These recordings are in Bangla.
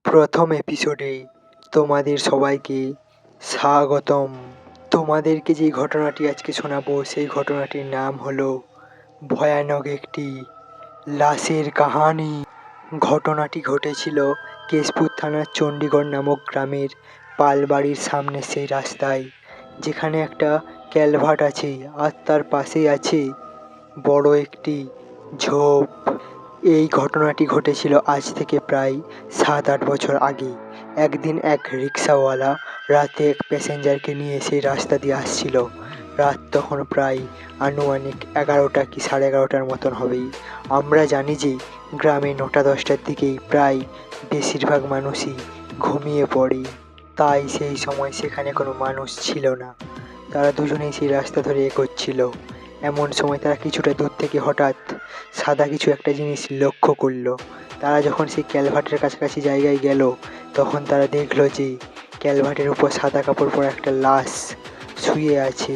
প্রথম এপিসোডে তোমাদের সবাইকে স্বাগতম। তোমাদেরকে যে ঘটনাটি আজকে শোনাবো সেই ঘটনাটির নাম হলো ভয়ানক একটি লাশের কাহানি। ঘটনাটি ঘটেছিল কেশপুর থানার চণ্ডীগড় নামক গ্রামের পালবাড়ির সামনে সেই রাস্তায়, যেখানে একটা ক্যালভার্ট আছে আর তার পাশেই আছে বড় একটি ঝোপ। এই ঘটনাটি ঘটেছিল আজ থেকে প্রায় 7-8 বছর আগে। একদিন এক রিক্সাওয়ালা রাতে এক প্যাসেঞ্জারকে নিয়ে সেই রাস্তা দিয়ে আসছিল। রাত তখন প্রায় আনুমানিক 11টা কি 11:30টার মতন হবেই। আমরা জানি যে গ্রামে 9টা-10টার দিকেই প্রায় বেশিরভাগ মানুষই ঘুমিয়ে পড়ে, তাই সেই সময় সেখানে কোনো মানুষ ছিল না। তারা দুজনেই সেই রাস্তা ধরে এগোচ্ছিল। এমন সময় তারা কিছুটা দূর থেকে হঠাৎ সাদা কিছু একটা জিনিস লক্ষ্য করলো। তারা যখন সেই ক্যালভার্টের কাছাকাছি জায়গায় গেল, তখন তারা দেখলো যে ক্যালভার্টের উপর সাদা কাপড় পরা একটা লাশ শুয়ে আছে।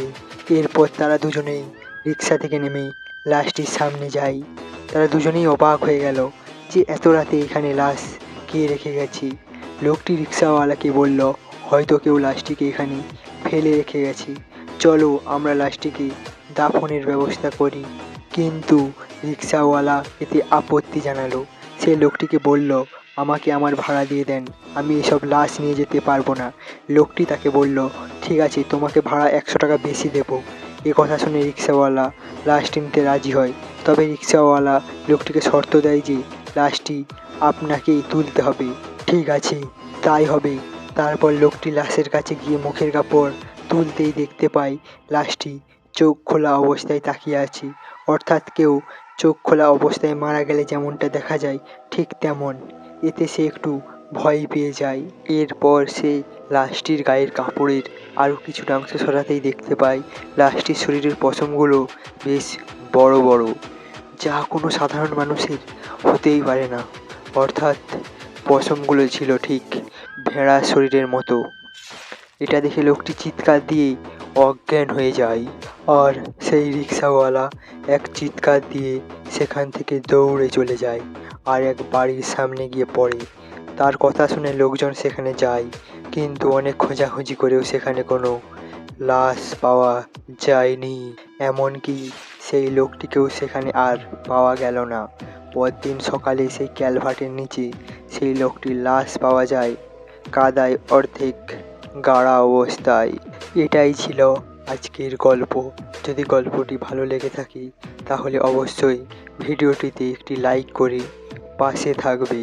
এরপর তারা দুজনেই রিক্সা থেকে নেমে লাশটির সামনে যায়। তারা দুজনেই অবাক হয়ে গেল যে এত রাতে এখানে লাশ কে রেখে গেছে। লোকটি রিক্সাওয়ালাকে বলল, হয়তো কেউ লাশটিকে এখানে ফেলে রেখে গেছে, চলো আমরা লাশটিকে দাফনের ব্যবস্থা করি। কিন্তু রিক্সাওয়ালা এতে আপত্তি জানালো। সে লোকটিকে বলল, আমাকে আমার ভাড়া দিয়ে দেন, আমি এসব লাশ নিয়ে যেতে পারবো না। লোকটি তাকে বলল, ঠিক আছে, তোমাকে ভাড়া 100 টাকা বেশি দেবো। এ কথা শুনে রিক্সাওয়ালা লাশটি নিতে রাজি হয়। তবে রিক্সাওয়ালা লোকটিকে শর্ত দেয় যে লাশটি আপনাকেই তুলতে হবে। ঠিক আছে, তাই হবে। তারপর লোকটি লাশের কাছে গিয়ে মুখের কাপড় তুলতেই দেখতে পায় লাশটি চোখ খোলা অবস্থায় তাকিয়ে আছে। অর্থাৎ কেউ চোখ খোলা অবস্থায় মারা গেলে যেমনটা দেখা যায় ঠিক তেমন। এতে সে একটু ভয় পেয়ে যায়। এরপর সে লাশটির গায়ের কাপড়ের আরও কিছুটা অংশ সরাতেই দেখতে পায় লাশটির শরীরের পশমগুলো বেশ বড় বড়, যা কোনো সাধারণ মানুষের হতেই পারে না। অর্থাৎ পশমগুলো ছিল ঠিক ভেড়ার শরীরের মতো। এটা দেখে লোকটি চিৎকার দিয়ে অজ্ঞান হয়ে যায়, আর সেই রিক্সাওয়ালা এক চিৎকার দিয়ে সেখান থেকে দৌড়ে চলে যায় আর এক বাড়ির সামনে গিয়ে পড়ে। তার কথা শুনে লোকজন সেখানে যায়, কিন্তু অনেক খোঁজাখুঁজি করেও সেখানে কোনো লাশ পাওয়া যায়নি। এমনকি সেই লোকটিকেও সেখানে আর পাওয়া গেল না। পরদিন সকালে সেই ক্যালভার্টের নিচে সেই লোকটির লাশ পাওয়া যায়, কাদায় অর্ধেক গাড়া অবস্থায়। এটাই ছিল আজকের গল্প। যদি গল্পটি ভালো লেগে থাকে তাহলে অবশ্যই ভিডিওটিতে একটি লাইক করে পাশে থাকবে।